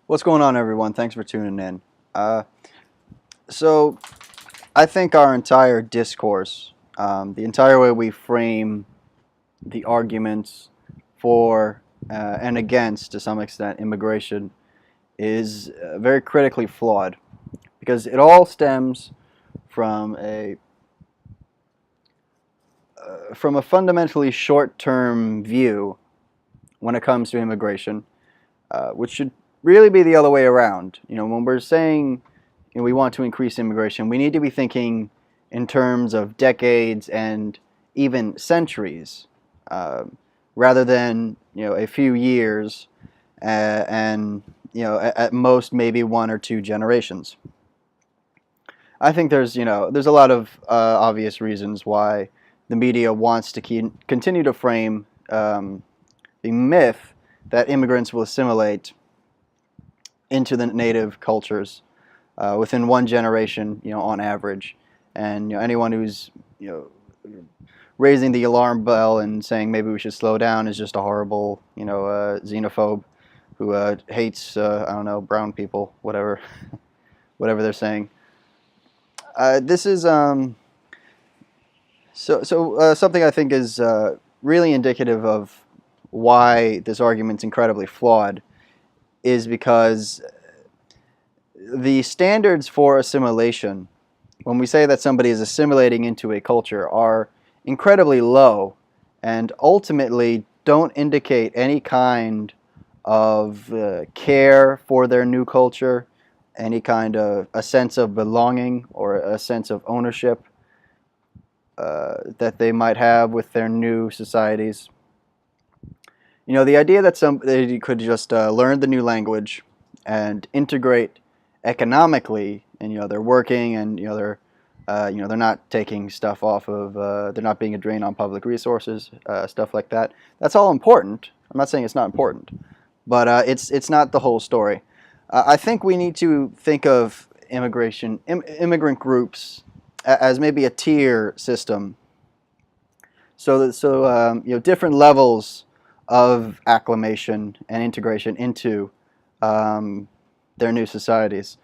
What's going on, everyone? Thanks for tuning in. So, I think our entire discourse, the entire way we frame the arguments for and against, to some extent, immigration, is very critically flawed because it all stems from a fundamentally short-term view when it comes to immigration, which should really be the other way around. When we're saying we want to increase immigration, we need to be thinking in terms of decades and even centuries, rather than a few years, and at most maybe one or two generations. I think there's a lot of obvious reasons why the media wants to continue to frame the myth that immigrants will assimilate into the native cultures within one generation, on average. And anyone who's raising the alarm bell and saying maybe we should slow down is just a horrible xenophobe who hates I don't know, brown people, whatever whatever they're saying. This is something I think is really indicative of why this argument's incredibly flawed, is because the standards for assimilation, when we say that somebody is assimilating into a culture, are incredibly low and ultimately don't indicate any kind of care for their new culture, any kind of a sense of belonging or a sense of ownership that they might have with their new societies. The idea that somebody could just learn the new language and integrate economically, and they're working, and they're not taking stuff off of, they're not being a drain on public resources, stuff like that. That's all important. I'm not saying it's not important, but it's not the whole story. I think we need to think of immigrant groups as maybe a tier system. So different levels of acclimation and integration into their new societies.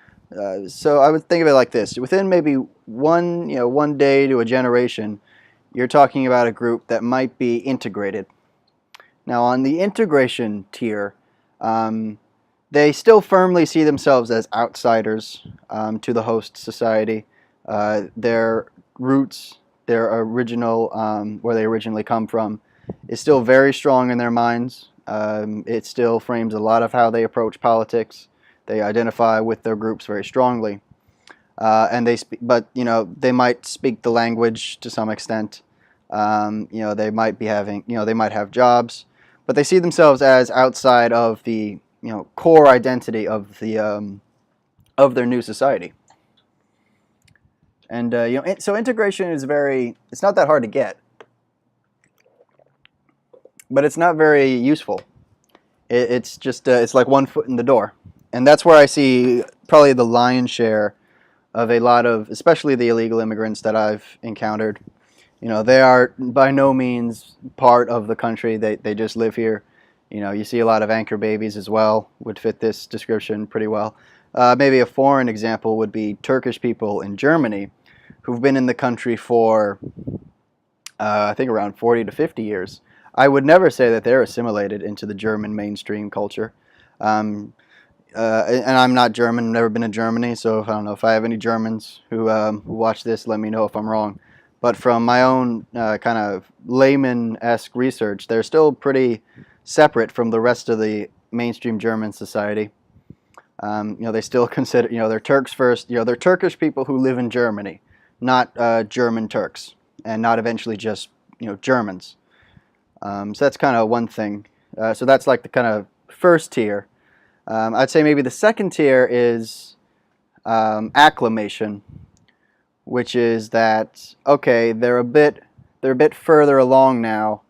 So I would think of it like this: within maybe one day to a generation, you're talking about a group that might be integrated. Now, on the integration tier, they still firmly see themselves as outsiders to the host society. Their roots, their original, where they originally come from, is still very strong in their minds. It still frames a lot of how they approach politics. They identify with their groups very strongly, and they might speak the language to some extent. They might be having, they might have jobs, but they see themselves as outside of the core identity of of their new society. And so integration is it's not that hard to get, but it's not very useful. It's just it's like one foot in the door, and that's where I see probably the lion's share of a lot of, especially the illegal immigrants that I've encountered. They are by no means part of the country. They just live here. You see a lot of anchor babies as well, would fit this description pretty well. Maybe a foreign example would be Turkish people in Germany who've been in the country for I think around 40 to 50 years. I would never say that they're assimilated into the German mainstream culture. And I'm not German, never been to Germany, so I don't know if I have any Germans who watch this, let me know if I'm wrong. But from my own kind of layman-esque research, they're still pretty separate from the rest of the mainstream German society. They still consider, they're Turks first. They're Turkish people who live in Germany, not German Turks, and not eventually just, Germans. So that's kind of one thing. So that's like the kind of first tier. I'd say maybe the second tier is acclimation, which is that, okay, they're a bit further along now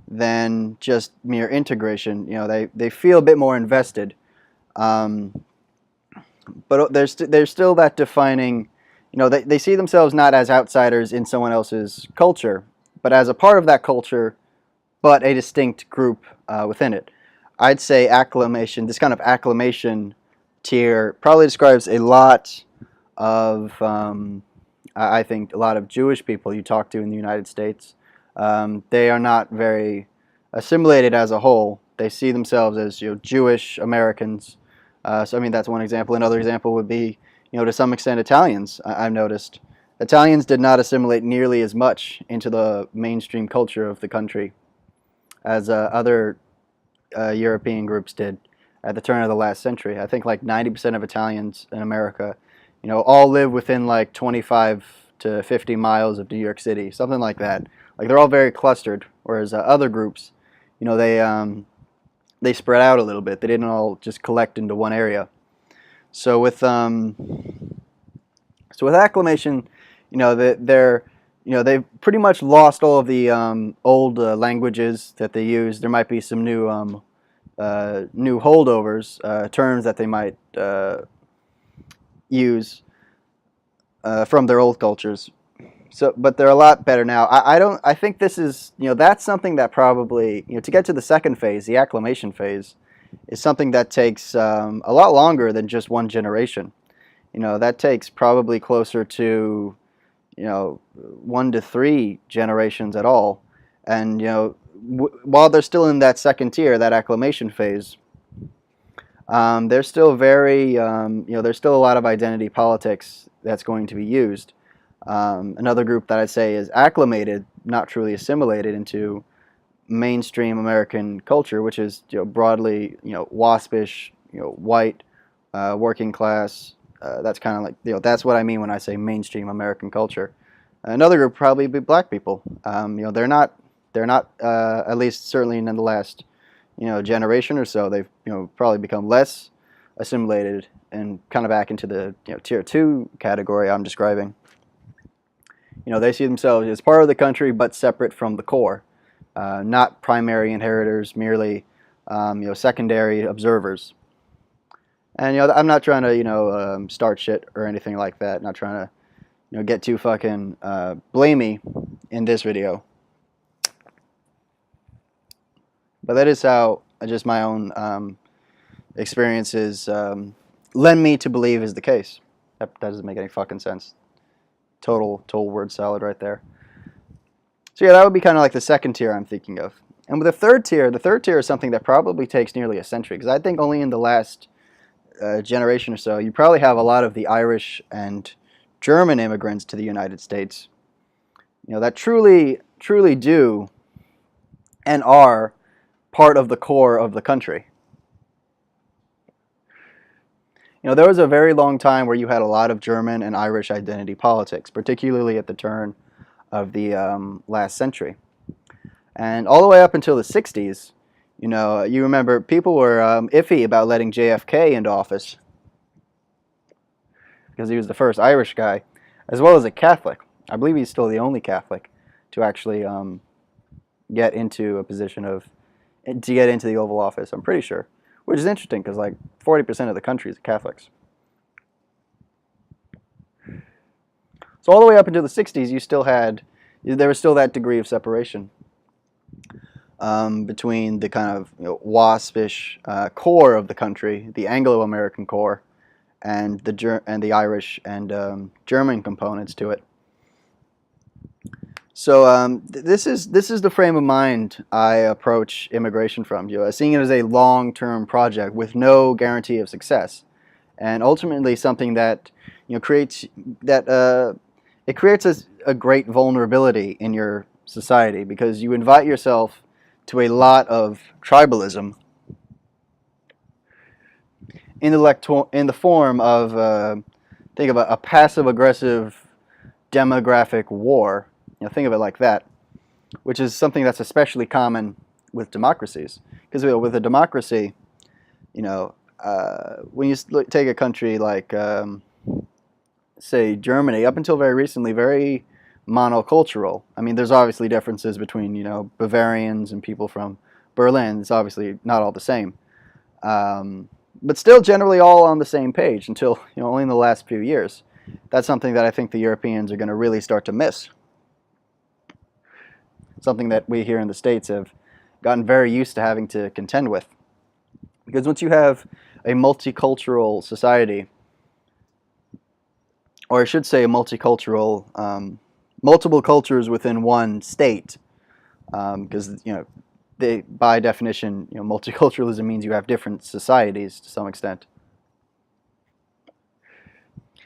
than just mere integration. They feel a bit more invested, but there's still that defining. They see themselves not as outsiders in someone else's culture, but as a part of that culture, but a distinct group within it. I'd say acclimation, this kind of acclimation tier probably describes a lot of, I think, a lot of Jewish people you talk to in the United States. They are not very assimilated as a whole. They see themselves as, Jewish Americans. So I mean, that's one example. Another example would be, to some extent, Italians. I've noticed Italians did not assimilate nearly as much into the mainstream culture of the country as other European groups did at the turn of the last century. I think like 90% of Italians in America, all live within like 25 to 50 miles of New York City, something like that. Like they're all very clustered, whereas other groups, they spread out a little bit. They didn't all just collect into one area. So with acclamation, they've pretty much lost all of the old languages that they use. There might be some new holdovers, terms that they might use from their old cultures. So, but they're a lot better now. I think this is, that's something that probably, to get to the second phase, the acclimation phase, is something that takes a lot longer than just one generation. That takes probably closer to, 1 to 3 generations at all. And, while they're still in that second tier, that acclimation phase, they're still very, there's still a lot of identity politics that's going to be used. Another group that I'd say is acclimated, not truly assimilated into mainstream American culture, which is broadly waspish, white, working class. That's kind of like that's what I mean when I say mainstream American culture. Another group probably be black people. They're not at least certainly in the last generation or so. They've probably become less assimilated and kind of back into the tier 2 category I'm describing. They see themselves as part of the country but separate from the core, not primary inheritors, merely secondary observers. And I'm not trying to start shit or anything like that. Not trying to get too fucking blamey in this video. But that is how just my own experiences lend me to believe is the case. That doesn't make any fucking sense. Total word salad right there. So yeah, that would be kind of like the second tier I'm thinking of. And with the third tier is something that probably takes nearly a century, because I think only in the last generation or so, you probably have a lot of the Irish and German immigrants to the United States, that truly do and are part of the core of the country. There was a very long time where you had a lot of German and Irish identity politics, particularly at the turn of the last century. And all the way up until the 60s, you remember people were iffy about letting JFK into office because he was the first Irish guy, as well as a Catholic. I believe he's still the only Catholic to actually get into a position to get into the Oval Office, I'm pretty sure. Which is interesting because like 40% of the country is Catholics. So all the way up into the 60s, there was still that degree of separation between the kind of waspish core of the country, the Anglo-American core, and the Irish and German components to it. So this is the frame of mind I approach immigration from. Seeing it as a long-term project with no guarantee of success, and ultimately something that creates a great vulnerability in your society, because you invite yourself to a lot of tribalism in the form of think of a passive-aggressive demographic war. Think of it like that, which is something that's especially common with democracies. Because with a democracy, when you take a country like, say, Germany, up until very recently, very monocultural. I mean, there's obviously differences between, Bavarians and people from Berlin. It's obviously not all the same. But still generally all on the same page until, only in the last few years. That's something that I think the Europeans are going to really start to miss. Something that we here in the States have gotten very used to having to contend with. Because once you have a multicultural society, or I should say a multicultural, multiple cultures within one state, because they, by definition, multiculturalism means you have different societies to some extent.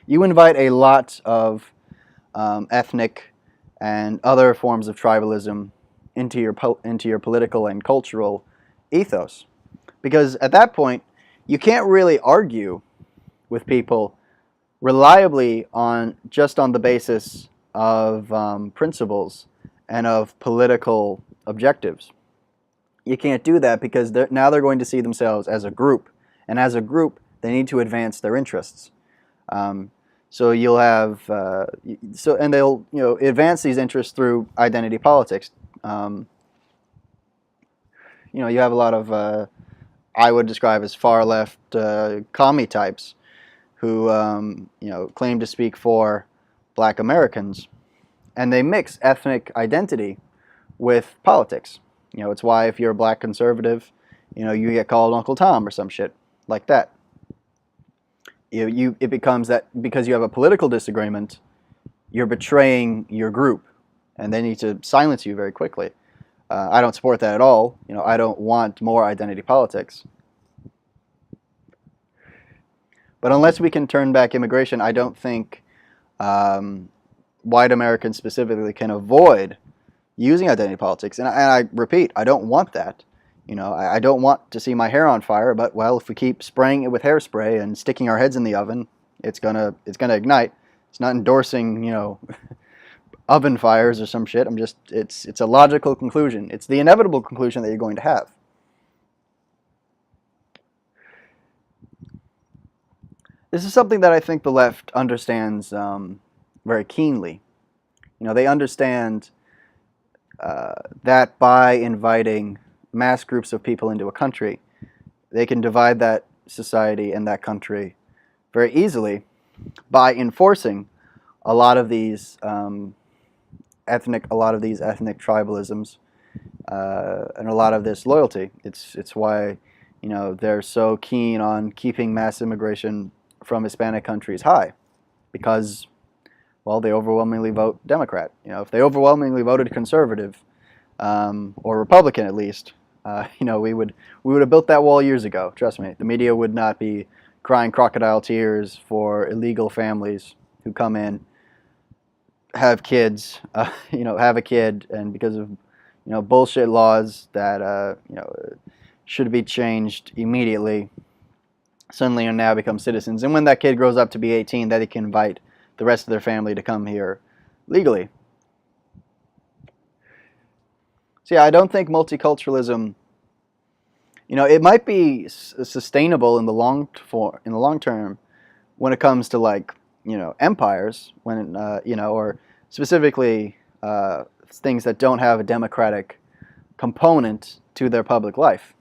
You invite a lot of ethnic and other forms of tribalism into your political and cultural ethos, because at that point you can't really argue with people reliably on the basis of principles and of political objectives. You can't do that because now they're going to see themselves as a group, and as a group they need to advance their interests. So you'll have and they'll advance these interests through identity politics. You have a lot of I would describe as far left commie types who claim to speak for Black Americans, and they mix ethnic identity with politics. It's why if you're a Black conservative, you get called Uncle Tom or some shit like that. It becomes that because you have a political disagreement, you're betraying your group, and they need to silence you very quickly. I don't support that at all. I don't want more identity politics. But unless we can turn back immigration, I don't think white Americans specifically can avoid using identity politics. And I repeat, I don't want that. I don't want to see my hair on fire, but well, if we keep spraying it with hairspray and sticking our heads in the oven, it's gonna ignite. It's not endorsing, oven fires or some shit. It's a logical conclusion. It's the inevitable conclusion that you're going to have. This is something that I think the left understands very keenly. They understand that by inviting mass groups of people into a country, they can divide that society and that country very easily by enforcing a lot of these ethnic tribalisms and a lot of this loyalty. It's why they're so keen on keeping mass immigration from Hispanic countries high, because well, they overwhelmingly vote Democrat. If they overwhelmingly voted conservative or Republican at least, we would have built that wall years ago. Trust me, the media would not be crying crocodile tears for illegal families who come in, have kids, have a kid, and because of bullshit laws that should be changed immediately, suddenly and now become citizens. And when that kid grows up to be 18, that he can invite the rest of their family to come here legally. So yeah, I don't think multiculturalism, it might be sustainable in the long term when it comes to empires, when or specifically things that don't have a democratic component to their public life,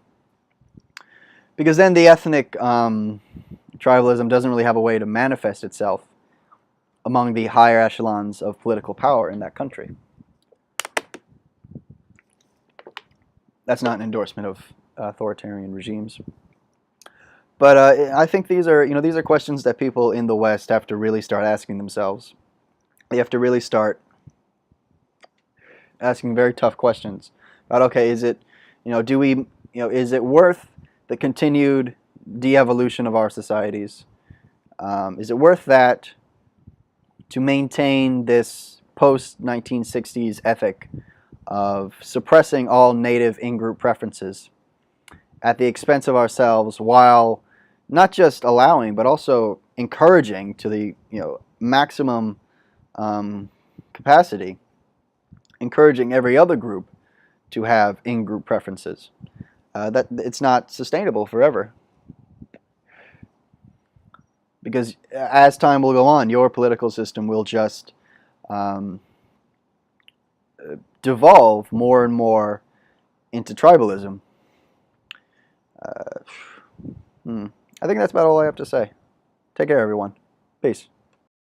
because then the ethnic tribalism doesn't really have a way to manifest itself among the higher echelons of political power in that country. That's not an endorsement of authoritarian regimes. But I think these are questions that people in the West have to really start asking themselves. They have to really start asking very tough questions about, okay, is it worth the continued de-evolution of our societies? Is it worth that to maintain this post-1960s ethic of suppressing all native in-group preferences at the expense of ourselves, while not just allowing but also encouraging to the maximum capacity, encouraging every other group to have in-group preferences? That it's not sustainable forever, because as time will go on, your political system will just devolve more and more into tribalism. I think that's about all I have to say. Take care, everyone. Peace.